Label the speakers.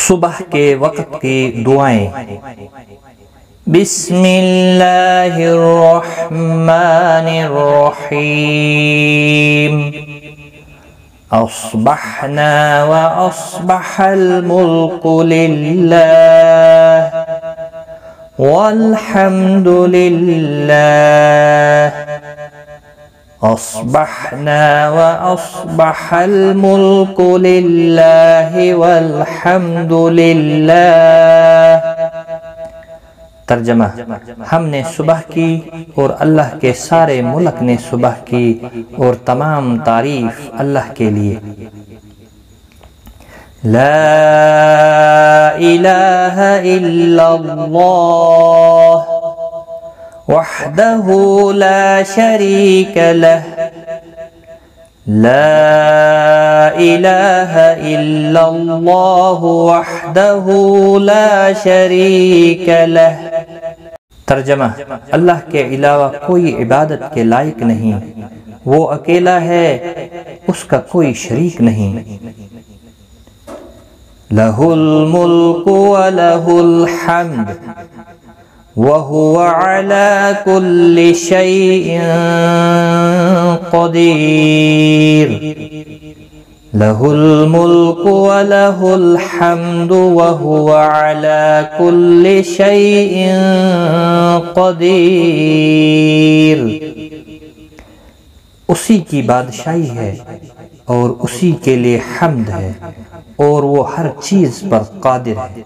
Speaker 1: صبح کے وقت کی دعائیں۔ بسم اللہ الرحمن الرحیم۔ اصبحنا واصبح الملک للہ والحمد للہ۔ اصبحنا واصبح الملک للہ والحمد للہ۔ ترجمہ: ہم نے صبح کی اور اللہ کے سارے ملک نے صبح کی اور تمام تعریف اللہ کے لیے۔ لا الہ الا اللہ وحدہ لا شریک لہ۔ لا الہ الا اللہ وحدہ لا شریک لہ۔ ترجمہ: اللہ کے علاوہ کوئی عبادت کے لائق نہیں، وہ اکیلا ہے، اس کا کوئی شریک نہیں۔ لہ الملک ولہ الحمد وهو على كل شيء قدير۔ له الملك وله الحمد وهو على كل شيء قدير۔ اسی کی بادشاہی ہے اور اسی کے لیے حمد ہے اور وہ ہر چیز پر قادر ہے۔